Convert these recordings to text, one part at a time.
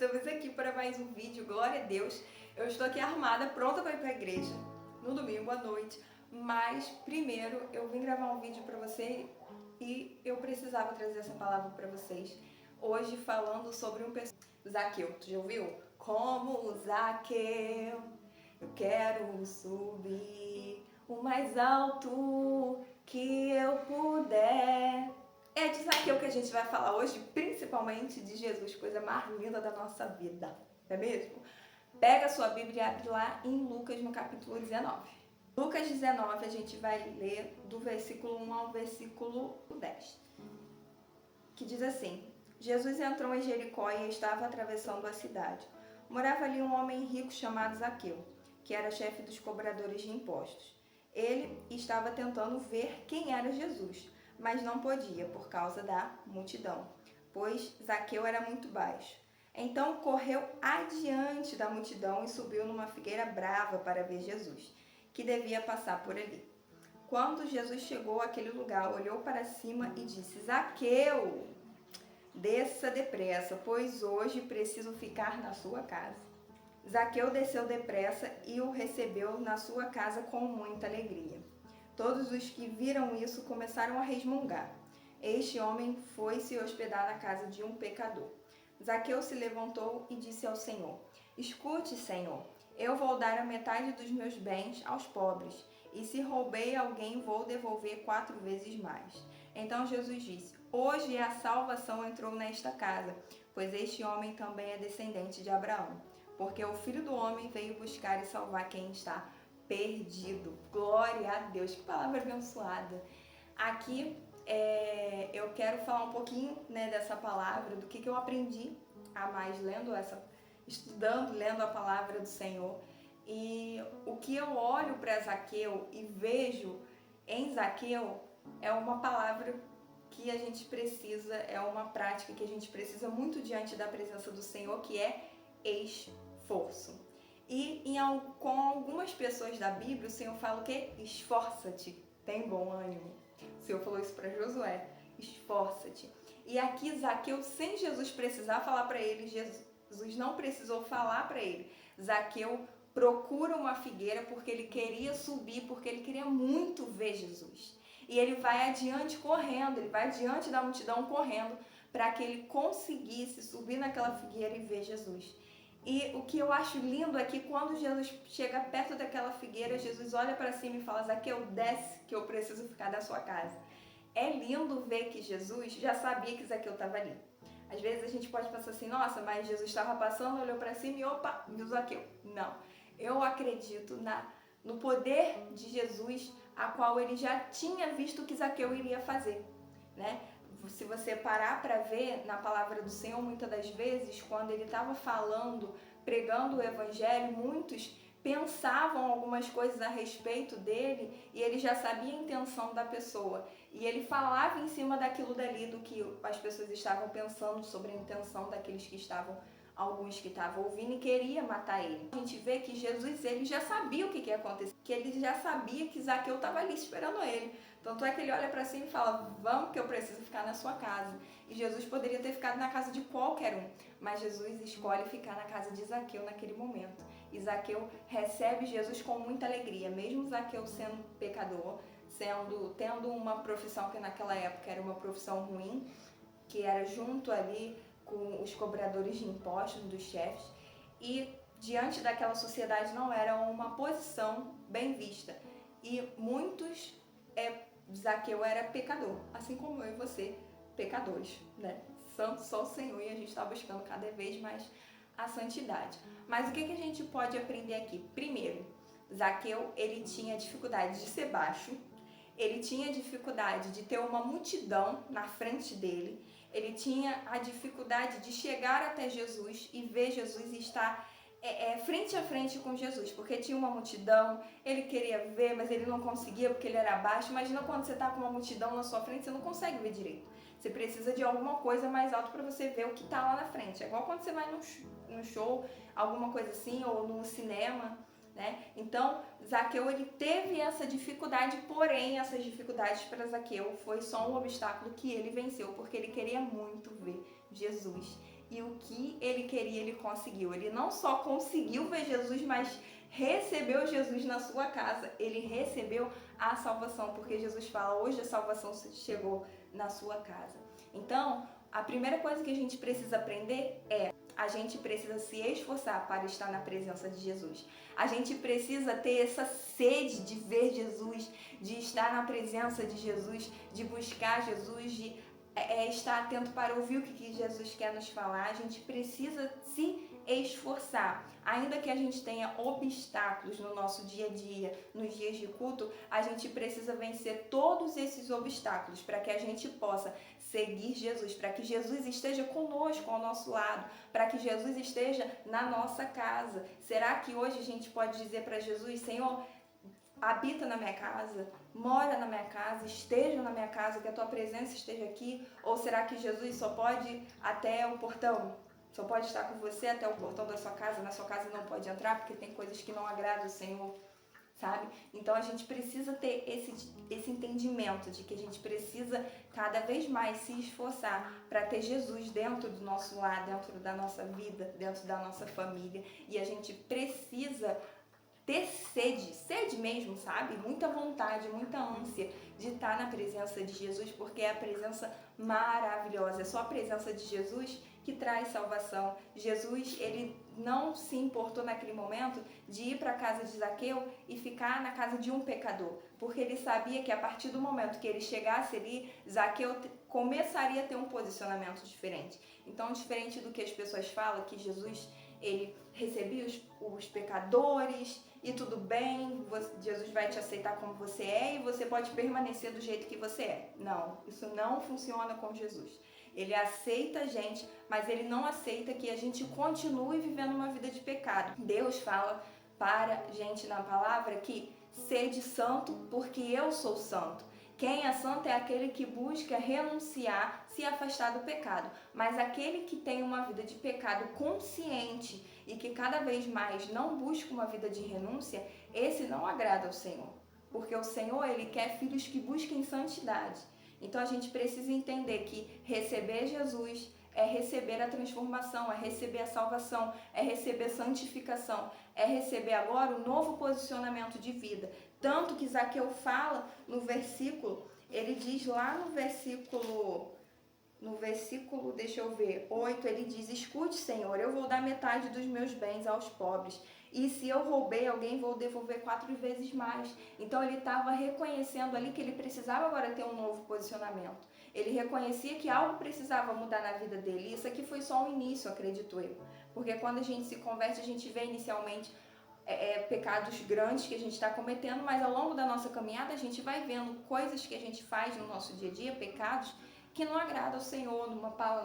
estamos aqui para mais um vídeo, glória a Deus. Eu estou aqui arrumada, pronta para ir para a igreja, no domingo à noite. Mas primeiro eu vim gravar um vídeo para você e eu precisava trazer essa palavra para vocês. Hoje falando sobre um personagem, Zaqueu, tu já ouviu? Como Zaqueu, eu quero subir o mais alto que eu puder. É de Zaqueu que a gente vai falar hoje, principalmente de Jesus, coisa mais linda da nossa vida, não é mesmo? Pega a sua Bíblia e abre lá em Lucas, no capítulo 19. Lucas 19, a gente vai ler do versículo 1 ao versículo 10, que diz assim: Jesus entrou em Jericó e estava atravessando a cidade. Morava ali um homem rico chamado Zaqueu, que era chefe dos cobradores de impostos. Ele estava tentando ver quem era Jesus, mas não podia por causa da multidão, pois Zaqueu era muito baixo. Então correu adiante da multidão e subiu numa figueira brava para ver Jesus, que devia passar por ali. Quando Jesus chegou àquele lugar, olhou para cima e disse: Zaqueu, desça depressa, pois hoje preciso ficar na sua casa. Zaqueu desceu depressa e o recebeu na sua casa com muita alegria. Todos os que viram isso começaram a resmungar. Este homem foi se hospedar na casa de um pecador. Zaqueu se levantou e disse ao Senhor: Escute, Senhor, eu vou dar a metade dos meus bens aos pobres, e se roubei alguém, vou devolver 4 vezes mais. Então Jesus disse: Hoje a salvação entrou nesta casa, pois este homem também é descendente de Abraão, porque o Filho do Homem veio buscar e salvar quem está perdido. Glória a Deus, que palavra abençoada. Aqui eu quero falar um pouquinho, dessa palavra, do que eu aprendi a mais estudando, lendo a palavra do Senhor. E o que eu olho para Zaqueu e vejo em Zaqueu é uma palavra que a gente precisa, é uma prática que a gente precisa muito diante da presença do Senhor, que é esforço. E com algumas pessoas da Bíblia, o Senhor fala o quê? Esforça-te, tem bom ânimo. O Senhor falou isso para Josué, esforça-te. E aqui Zaqueu, sem Jesus precisar falar para ele, Jesus não precisou falar para ele. Zaqueu procura uma figueira porque ele queria subir, porque ele queria muito ver Jesus. E ele vai adiante correndo, ele vai adiante da multidão correndo para que ele conseguisse subir naquela figueira e ver Jesus. E o que eu acho lindo é que quando Jesus chega perto daquela figueira, Jesus olha para cima e fala: Zaqueu, desce que eu preciso ficar da sua casa. É lindo ver que Jesus já sabia que Zaqueu estava ali. Às vezes a gente pode pensar assim: nossa, mas Jesus estava passando, olhou para cima e opa, viu Zaqueu. Não, eu acredito no poder de Jesus, a qual ele já tinha visto o que Zaqueu iria fazer, né? Se você parar para ver na palavra do Senhor, muitas das vezes, quando ele estava falando, pregando o evangelho, muitos pensavam algumas coisas a respeito dele e ele já sabia a intenção da pessoa. E ele falava em cima daquilo dali, do que as pessoas estavam pensando sobre a intenção daqueles que estavam, alguns que estavam ouvindo e queria matar ele. A gente vê que Jesus, ele já sabia o que ia acontecer, que ele já sabia que Zaqueu estava ali esperando ele. Tanto é que ele olha para cima e fala: vamos que eu preciso ficar na sua casa. E Jesus poderia ter ficado na casa de qualquer um, mas Jesus escolhe ficar na casa de Zaqueu naquele momento. E Zaqueu recebe Jesus com muita alegria, mesmo Zaqueu sendo pecador, tendo uma profissão que naquela época era uma profissão ruim, que era junto ali com os cobradores de impostos, dos chefes, e diante daquela sociedade não era uma posição bem vista. E Zaqueu era pecador, assim como eu e você, pecadores, né? Santo só o Senhor, e a gente está buscando cada vez mais a santidade. Mas o que a gente pode aprender aqui? Primeiro, Zaqueu, ele tinha dificuldade de ser baixo, ele tinha dificuldade de ter uma multidão na frente dele, ele tinha a dificuldade de chegar até Jesus e ver Jesus e estar frente a frente com Jesus, porque tinha uma multidão, ele queria ver, mas ele não conseguia porque ele era baixo. Imagina quando você está com uma multidão na sua frente, você não consegue ver direito. Você precisa de alguma coisa mais alta para você ver o que está lá na frente. É igual quando você vai no show, alguma coisa assim, ou no cinema, né? Então, Zaqueu, ele teve essa dificuldade, porém, essas dificuldades para Zaqueu foi só um obstáculo que ele venceu, porque ele queria muito ver Jesus. e o que ele queria ele conseguiu. Ele não só conseguiu ver Jesus, mas recebeu Jesus na sua casa. Ele recebeu a salvação, porque Jesus fala, hoje a salvação chegou na sua casa. Então, a primeira coisa que a gente precisa aprender é a gente precisa se esforçar para estar na presença de Jesus. A gente precisa ter essa sede de ver Jesus, de estar na presença de Jesus, de buscar Jesus, de estar atento para ouvir o que Jesus quer nos falar. A gente precisa se esforçar. Ainda que a gente tenha obstáculos no nosso dia a dia, nos dias de culto, a gente precisa vencer todos esses obstáculos para que a gente possa seguir Jesus, para que Jesus esteja conosco, ao nosso lado, para que Jesus esteja na nossa casa. Será que hoje a gente pode dizer para Jesus, Senhor, habita na minha casa, mora na minha casa, esteja na minha casa, que a tua presença esteja aqui? Ou será que Jesus só pode ir até o portão? Só pode estar com você até o portão da sua casa, na sua casa não pode entrar porque tem coisas que não agradam o Senhor, sabe? Então a gente precisa ter esse entendimento de que a gente precisa cada vez mais se esforçar para ter Jesus dentro do nosso lar, dentro da nossa vida, dentro da nossa família, e a gente precisa ter sede mesmo, sabe? Muita vontade, muita ânsia de estar na presença de Jesus, porque é a presença maravilhosa, é só a presença de Jesus que traz salvação. Jesus, ele não se importou naquele momento de ir para a casa de Zaqueu e ficar na casa de um pecador, porque ele sabia que a partir do momento que ele chegasse ali, Zaqueu começaria a ter um posicionamento diferente. Então, diferente do que as pessoas falam, que Jesus, ele recebia os pecadores e tudo bem, Jesus vai te aceitar como você é e você pode permanecer do jeito que você é. Não, isso não funciona com Jesus. Ele aceita a gente, mas ele não aceita que a gente continue vivendo uma vida de pecado. Deus fala para a gente na palavra que sede santo porque eu sou santo. Quem é santo é aquele que busca renunciar, se afastar do pecado. Mas aquele que tem uma vida de pecado consciente e que cada vez mais não busca uma vida de renúncia, esse não agrada ao Senhor. Porque o Senhor, ele quer filhos que busquem santidade. Então a gente precisa entender que receber Jesus é receber a transformação, é receber a salvação, é receber santificação, é receber agora um novo posicionamento de vida. Tanto que Zaqueu fala no versículo, ele diz lá no versículo, deixa eu ver, 8, ele diz, escute, Senhor, eu vou dar metade dos meus bens aos pobres. E se eu roubei alguém, vou devolver 4 vezes mais. Então ele estava reconhecendo ali que ele precisava agora ter um novo posicionamento. Ele reconhecia que algo precisava mudar na vida dele. Isso aqui foi só o início, acredito eu. Porque quando a gente se converte, a gente vê inicialmente pecados grandes que a gente está cometendo, mas ao longo da nossa caminhada a gente vai vendo coisas que a gente faz no nosso dia a dia, pecados que não agrada ao Senhor,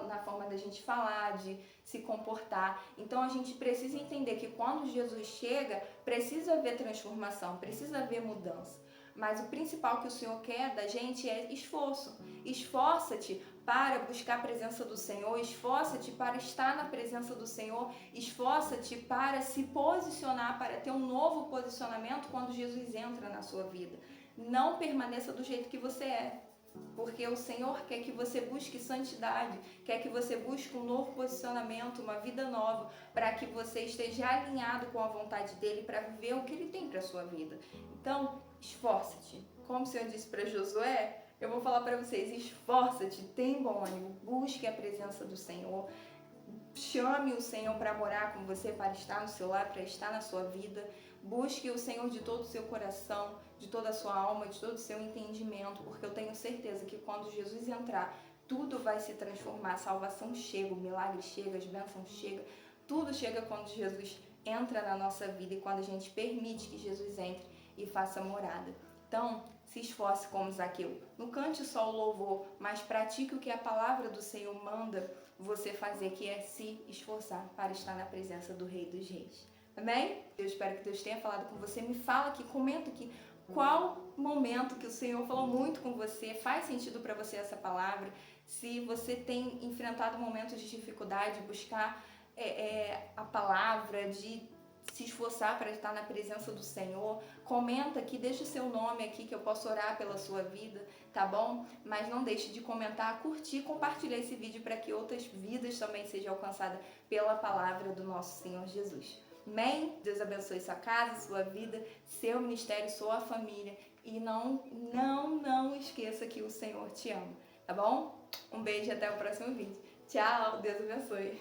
na forma da gente falar, de se comportar. Então a gente precisa entender que quando Jesus chega, precisa haver transformação, precisa haver mudança. Mas o principal que o Senhor quer da gente é esforço. Esforça-te para buscar a presença do Senhor, esforça-te para estar na presença do Senhor, esforça-te para se posicionar, para ter um novo posicionamento quando Jesus entra na sua vida. Não permaneça do jeito que você é. Porque o Senhor quer que você busque santidade, quer que você busque um novo posicionamento, uma vida nova, para que você esteja alinhado com a vontade dEle, para viver o que Ele tem para a sua vida. Então, esforça-te. Como o Senhor disse para Josué, eu vou falar para vocês, esforça-te, tem bom ânimo, busque a presença do Senhor, chame o Senhor para morar com você, para estar no seu lar, para estar na sua vida. Busque o Senhor de todo o seu coração, de toda a sua alma, de todo o seu entendimento, porque eu tenho certeza que quando Jesus entrar, tudo vai se transformar. A salvação chega, o milagre chega, as bênçãos chegam, tudo chega quando Jesus entra na nossa vida e quando a gente permite que Jesus entre e faça morada. Então, se esforce como Zaqueu. Não cante só o louvor, mas pratique o que a palavra do Senhor manda você fazer, que é se esforçar para estar na presença do Rei dos Reis. Amém? Eu espero que Deus tenha falado com você. Me fala aqui, comenta aqui qual momento que o Senhor falou muito com você, faz sentido para você essa palavra. Se você tem enfrentado momentos de dificuldade, buscar a palavra, de se esforçar para estar na presença do Senhor, comenta aqui, deixa o seu nome aqui que eu posso orar pela sua vida, tá bom? Mas não deixe de comentar, curtir, compartilhar esse vídeo para que outras vidas vidas também sejam alcançadas pela palavra do nosso Senhor Jesus. Amém? Deus abençoe sua casa, sua vida, seu ministério, sua família. E não esqueça que o Senhor te ama, tá bom? Um beijo e até o próximo vídeo. Tchau, Deus abençoe.